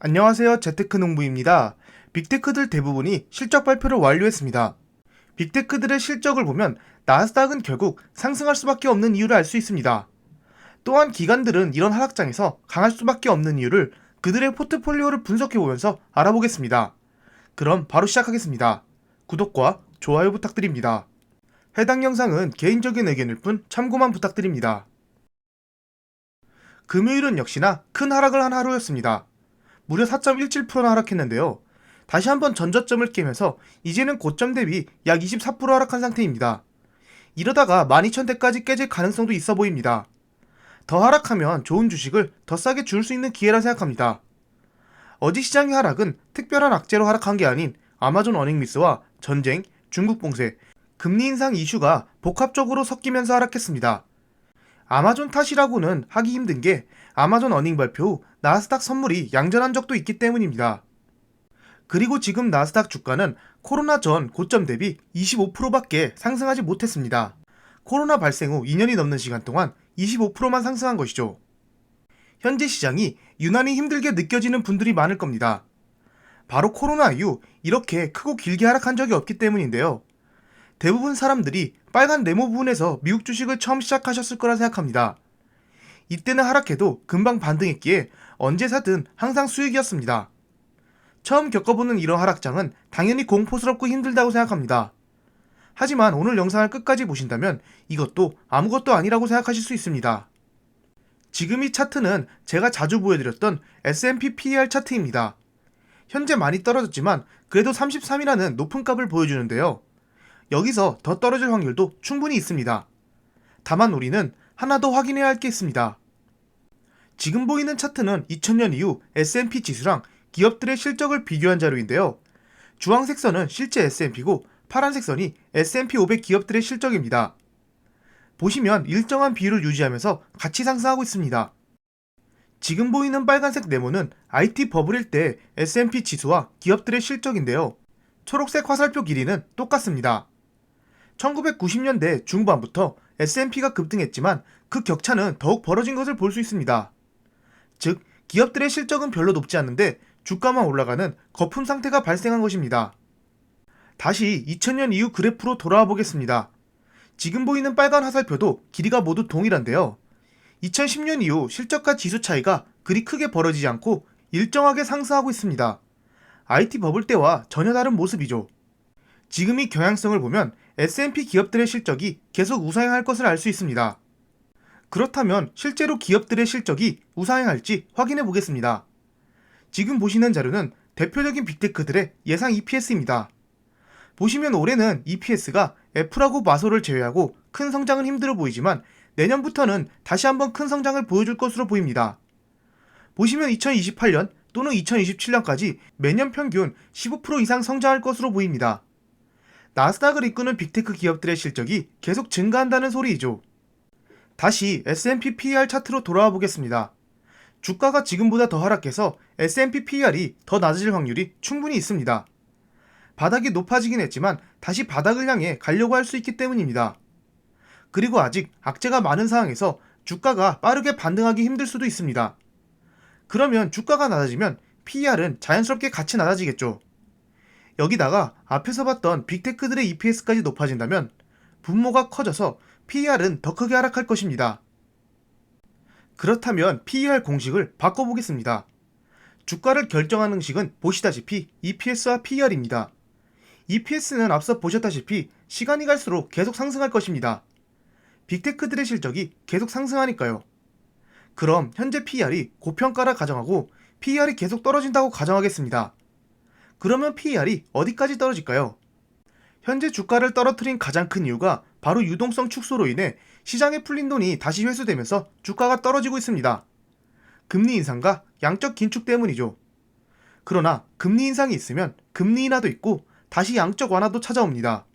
안녕하세요. 재테크 농부입니다. 빅테크들 대부분이 실적 발표를 완료했습니다. 빅테크들의 실적을 보면 나스닥은 결국 상승할 수밖에 없는 이유를 알 수 있습니다. 또한 기관들은 이런 하락장에서 강할 수밖에 없는 이유를 그들의 포트폴리오를 분석해보면서 알아보겠습니다. 그럼 바로 시작하겠습니다. 구독과 좋아요 부탁드립니다. 해당 영상은 개인적인 의견일 뿐 참고만 부탁드립니다. 금요일은 역시나 큰 하락을 한 하루였습니다. 무려 4.17%나 하락했는데요. 다시 한번 전저점을 깨면서 이제는 고점 대비 약 24% 하락한 상태입니다. 이러다가 12,000대까지 깨질 가능성도 있어 보입니다. 더 하락하면 좋은 주식을 더 싸게 줄 수 있는 기회라 생각합니다. 어제 시장의 하락은 특별한 악재로 하락한 게 아닌 아마존 어닝미스와 전쟁, 중국 봉쇄, 금리 인상 이슈가 복합적으로 섞이면서 하락했습니다. 아마존 탓이라고는 하기 힘든 게 아마존 어닝 발표 후 나스닥 선물이 양전한 적도 있기 때문입니다. 그리고 지금 나스닥 주가는 코로나 전 고점 대비 25%밖에 상승하지 못했습니다. 코로나 발생 후 2년이 넘는 시간 동안 25%만 상승한 것이죠. 현재 시장이 유난히 힘들게 느껴지는 분들이 많을 겁니다. 바로 코로나 이후 이렇게 크고 길게 하락한 적이 없기 때문인데요. 대부분 사람들이 빨간 네모 부분에서 미국 주식을 처음 시작하셨을 거라 생각합니다. 이때는 하락해도 금방 반등했기에 언제 사든 항상 수익이었습니다. 처음 겪어보는 이런 하락장은 당연히 공포스럽고 힘들다고 생각합니다. 하지만 오늘 영상을 끝까지 보신다면 이것도 아무것도 아니라고 생각하실 수 있습니다. 지금 이 차트는 제가 자주 보여드렸던 S&P PER 차트입니다. 현재 많이 떨어졌지만 그래도 33이라는 높은 값을 보여주는데요. 여기서 더 떨어질 확률도 충분히 있습니다. 다만 우리는 하나 더 확인해야 할 게 있습니다. 지금 보이는 차트는 2000년 이후 S&P 지수랑 기업들의 실적을 비교한 자료인데요. 주황색 선은 실제 S&P고 파란색 선이 S&P 500 기업들의 실적입니다. 보시면 일정한 비율을 유지하면서 같이 상승하고 있습니다. 지금 보이는 빨간색 네모는 IT 버블일 때 S&P 지수와 기업들의 실적인데요. 초록색 화살표 길이는 똑같습니다. 1990년대 중반부터 S&P가 급등했지만 그 격차는 더욱 벌어진 것을 볼 수 있습니다. 즉, 기업들의 실적은 별로 높지 않은데 주가만 올라가는 거품 상태가 발생한 것입니다. 다시 2000년 이후 그래프로 돌아와 보겠습니다. 지금 보이는 빨간 화살표도 길이가 모두 동일한데요. 2010년 이후 실적과 지수 차이가 그리 크게 벌어지지 않고 일정하게 상승하고 있습니다. IT 버블 때와 전혀 다른 모습이죠. 지금 이 경향성을 보면 S&P 기업들의 실적이 계속 우상향할 것을 알 수 있습니다. 그렇다면 실제로 기업들의 실적이 우상향할지 확인해 보겠습니다. 지금 보시는 자료는 대표적인 빅테크들의 예상 EPS입니다. 보시면 올해는 EPS가 애플하고 마소를 제외하고 큰 성장은 힘들어 보이지만 내년부터는 다시 한번 큰 성장을 보여줄 것으로 보입니다. 보시면 2028년 또는 2027년까지 매년 평균 15% 이상 성장할 것으로 보입니다. 나스닥을 이끄는 빅테크 기업들의 실적이 계속 증가한다는 소리이죠. 다시 S&P PER 차트로 돌아와 보겠습니다. 주가가 지금보다 더 하락해서 S&P PER이 더 낮아질 확률이 충분히 있습니다. 바닥이 높아지긴 했지만 다시 바닥을 향해 가려고 할 수 있기 때문입니다. 그리고 아직 악재가 많은 상황에서 주가가 빠르게 반등하기 힘들 수도 있습니다. 그러면 주가가 낮아지면 PER은 자연스럽게 같이 낮아지겠죠. 여기다가 앞에서 봤던 빅테크들의 EPS까지 높아진다면 분모가 커져서 PER은 더 크게 하락할 것입니다. 그렇다면 PER 공식을 바꿔보겠습니다. 주가를 결정하는 식은 보시다시피 EPS와 PER입니다. EPS는 앞서 보셨다시피 시간이 갈수록 계속 상승할 것입니다. 빅테크들의 실적이 계속 상승하니까요. 그럼 현재 PER이 고평가라 가정하고 PER이 계속 떨어진다고 가정하겠습니다. 그러면 PER이 어디까지 떨어질까요? 현재 주가를 떨어뜨린 가장 큰 이유가 바로 유동성 축소로 인해 시장에 풀린 돈이 다시 회수되면서 주가가 떨어지고 있습니다. 금리 인상과 양적 긴축 때문이죠. 그러나 금리 인상이 있으면 금리 인하도 있고 다시 양적 완화도 찾아옵니다.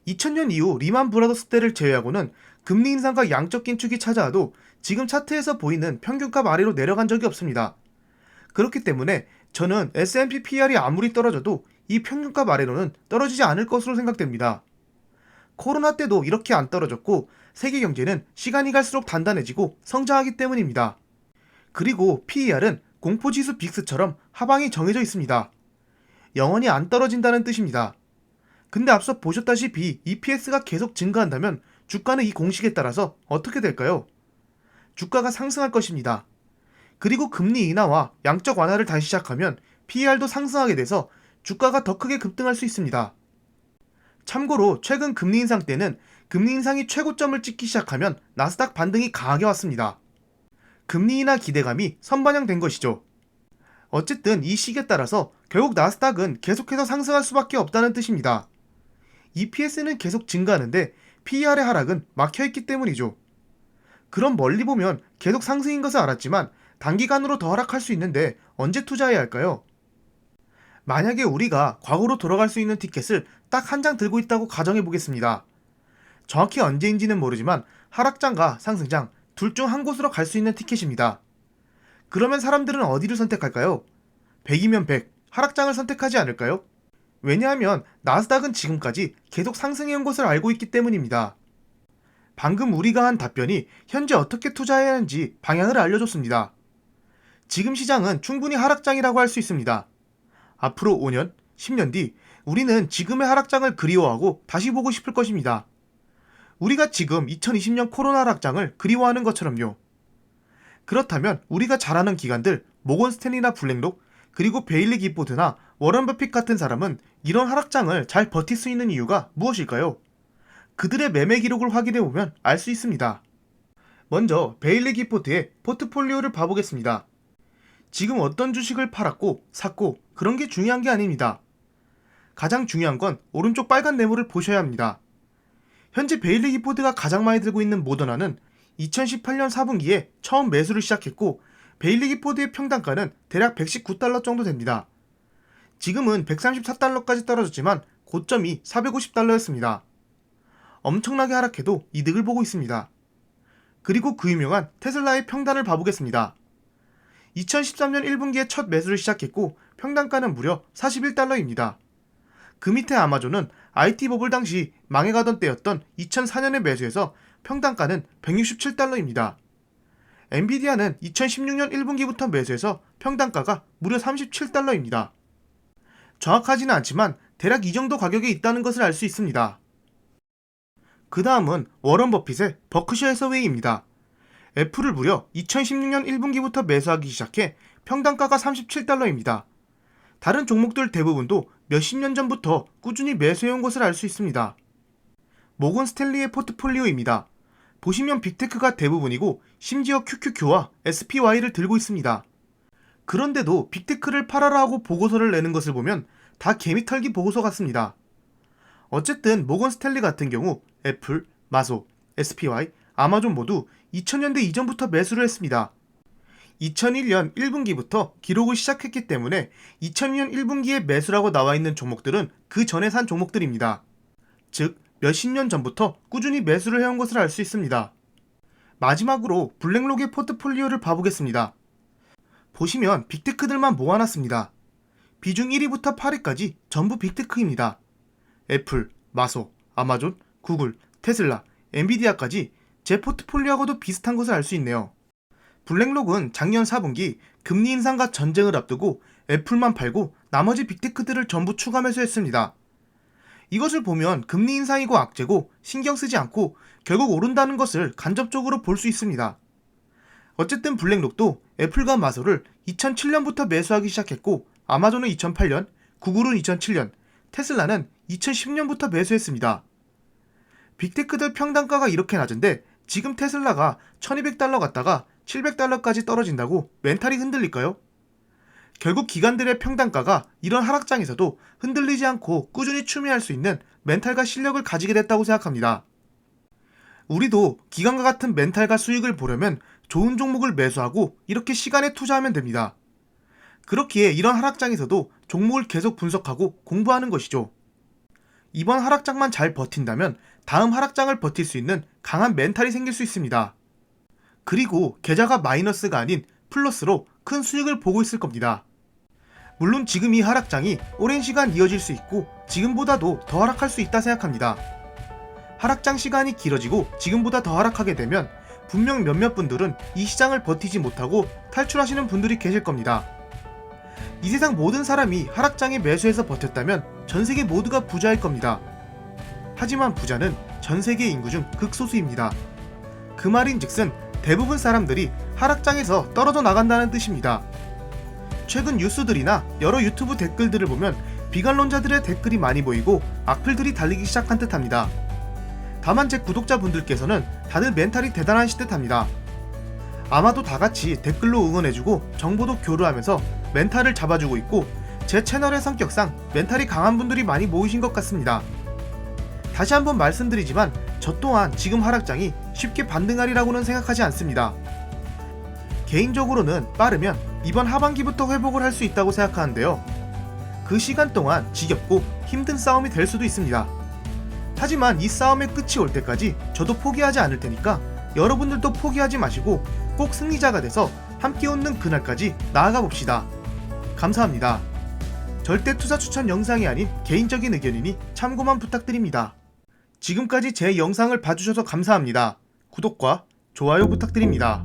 2000년 이후 리만 브라더스 때를 제외하고는 금리 인상과 양적 긴축이 찾아와도 지금 차트에서 보이는 평균값 아래로 내려간 적이 없습니다. 그렇기 때문에 저는 S&P PER이 아무리 떨어져도 이 평균값 아래로는 떨어지지 않을 것으로 생각됩니다. 코로나 때도 이렇게 안 떨어졌고 세계 경제는 시간이 갈수록 단단해지고 성장하기 때문입니다. 그리고 PER은 공포지수 빅스처럼 하방이 정해져 있습니다. 영원히 안 떨어진다는 뜻입니다. 근데 앞서 보셨다시피 EPS가 계속 증가한다면 주가는 이 공식에 따라서 어떻게 될까요? 주가가 상승할 것입니다. 그리고 금리 인하와 양적 완화를 다시 시작하면 PER도 상승하게 돼서 주가가 더 크게 급등할 수 있습니다. 참고로 최근 금리 인상 때는 금리 인상이 최고점을 찍기 시작하면 나스닥 반등이 강하게 왔습니다. 금리 인하 기대감이 선반영된 것이죠. 어쨌든 이 시기에 따라서 결국 나스닥은 계속해서 상승할 수밖에 없다는 뜻입니다. EPS는 계속 증가하는데 PER의 하락은 막혀있기 때문이죠. 그럼 멀리 보면 계속 상승인 것을 알았지만 단기간으로 더 하락할 수 있는데 언제 투자해야 할까요? 만약에 우리가 과거로 돌아갈 수 있는 티켓을 딱 한 장 들고 있다고 가정해 보겠습니다. 정확히 언제인지는 모르지만 하락장과 상승장 둘 중 한 곳으로 갈 수 있는 티켓입니다. 그러면 사람들은 어디를 선택할까요? 100이면 100, 하락장을 선택하지 않을까요? 왜냐하면 나스닥은 지금까지 계속 상승해온 것을 알고 있기 때문입니다. 방금 우리가 한 답변이 현재 어떻게 투자해야 하는지 방향을 알려줬습니다. 지금 시장은 충분히 하락장이라고 할 수 있습니다. 앞으로 5년, 10년 뒤 우리는 지금의 하락장을 그리워하고 다시 보고 싶을 것입니다. 우리가 지금 2020년 코로나 하락장을 그리워하는 것처럼요. 그렇다면 우리가 잘 아는 기관들 모건 스탠리나 블랙록 그리고 베일리 기포드나 워런 버핏 같은 사람은 이런 하락장을 잘 버틸 수 있는 이유가 무엇일까요? 그들의 매매 기록을 확인해보면 알 수 있습니다. 먼저 베일리 기포드의 포트폴리오를 봐보겠습니다. 지금 어떤 주식을 팔았고 샀고 그런 게 중요한 게 아닙니다. 가장 중요한 건 오른쪽 빨간 네모를 보셔야 합니다. 현재 베일리 기포드가 가장 많이 들고 있는 모더나는 2018년 4분기에 처음 매수를 시작했고 베일리 기포드의 평단가는 대략 119달러 정도 됩니다. 지금은 134달러까지 떨어졌지만 고점이 450달러였습니다. 엄청나게 하락해도 이득을 보고 있습니다. 그리고 그 유명한 테슬라의 평단을 봐보겠습니다. 2013년 1분기에 첫 매수를 시작했고 평단가는 무려 41달러입니다. 그 밑에 아마존은 IT 버블 당시 망해가던 때였던 2004년에 매수해서 평단가는 167달러입니다. 엔비디아는 2016년 1분기부터 매수해서 평단가가 무려 37달러입니다. 정확하지는 않지만 대략 이 정도 가격에 있다는 것을 알 수 있습니다. 그 다음은 워런 버핏의 버크셔 해서웨이입니다. 애플을 무려 2016년 1분기부터 매수하기 시작해 평단가가 37달러입니다. 다른 종목들 대부분도 몇십 년 전부터 꾸준히 매수해온 것을 알 수 있습니다. 모건 스탠리의 포트폴리오입니다. 보시면 빅테크가 대부분이고 심지어 QQQ와 SPY를 들고 있습니다. 그런데도 빅테크를 팔아라 하고 보고서를 내는 것을 보면 다 개미털기 보고서 같습니다. 어쨌든 모건 스탠리 같은 경우 애플, 마소, SPY, 아마존 모두 2000년대 이전부터 매수를 했습니다. 2001년 1분기부터 기록을 시작했기 때문에 2002년 1분기에 매수라고 나와 있는 종목들은 그 전에 산 종목들입니다. 즉 몇십 년 전부터 꾸준히 매수를 해온 것을 알 수 있습니다. 마지막으로 블랙록의 포트폴리오를 봐보겠습니다. 보시면 빅테크들만 모아놨습니다. 비중 1위부터 8위까지 전부 빅테크입니다. 애플, 마소, 아마존, 구글, 테슬라, 엔비디아까지 제 포트폴리오하고도 비슷한 것을 알 수 있네요. 블랙록은 작년 4분기 금리 인상과 전쟁을 앞두고 애플만 팔고 나머지 빅테크들을 전부 추가 매수했습니다. 이것을 보면 금리 인상이고 악재고 신경 쓰지 않고 결국 오른다는 것을 간접적으로 볼 수 있습니다. 어쨌든 블랙록도 애플과 마소를 2007년부터 매수하기 시작했고 아마존은 2008년, 구글은 2007년, 테슬라는 2010년부터 매수했습니다. 빅테크들 평단가가 이렇게 낮은데 지금 테슬라가 1200달러 갔다가 700달러까지 떨어진다고 멘탈이 흔들릴까요? 결국 기관들의 평단가가 이런 하락장에서도 흔들리지 않고 꾸준히 추미할 수 있는 멘탈과 실력을 가지게 됐다고 생각합니다. 우리도 기관과 같은 멘탈과 수익을 보려면 좋은 종목을 매수하고 이렇게 시간에 투자하면 됩니다. 그렇기에 이런 하락장에서도 종목을 계속 분석하고 공부하는 것이죠. 이번 하락장만 잘 버틴다면 다음 하락장을 버틸 수 있는 강한 멘탈이 생길 수 있습니다. 그리고 계좌가 마이너스가 아닌 플러스로 큰 수익을 보고 있을 겁니다. 물론 지금 이 하락장이 오랜 시간 이어질 수 있고 지금보다도 더 하락할 수 있다 생각합니다. 하락장 시간이 길어지고 지금보다 더 하락하게 되면 분명 몇몇 분들은 이 시장을 버티지 못하고 탈출하시는 분들이 계실 겁니다. 이 세상 모든 사람이 하락장에 매수해서 버텼다면 전 세계 모두가 부자일 겁니다. 하지만 부자는 전 세계 인구 중 극소수입니다. 그 말인즉슨 대부분 사람들이 하락장에서 떨어져 나간다는 뜻입니다. 최근 뉴스들이나 여러 유튜브 댓글들을 보면 비관론자들의 댓글이 많이 보이고 악플들이 달리기 시작한 듯합니다. 다만 제 구독자분들께서는 다들 멘탈이 대단하실 듯합니다. 아마도 다같이 댓글로 응원해주고 정보도 교류하면서 멘탈을 잡아주고 있고 제 채널의 성격상 멘탈이 강한 분들이 많이 모이신 것 같습니다. 다시 한번 말씀드리지만 저 또한 지금 하락장이 쉽게 반등하리라고는 생각하지 않습니다. 개인적으로는 빠르면 이번 하반기부터 회복을 할 수 있다고 생각하는데요. 그 시간 동안 지겹고 힘든 싸움이 될 수도 있습니다. 하지만 이 싸움의 끝이 올 때까지 저도 포기하지 않을 테니까 여러분들도 포기하지 마시고 꼭 승리자가 돼서 함께 웃는 그날까지 나아가 봅시다. 감사합니다. 절대 투자 추천 영상이 아닌 개인적인 의견이니 참고만 부탁드립니다. 지금까지 제 영상을 봐주셔서 감사합니다. 구독과 좋아요 부탁드립니다.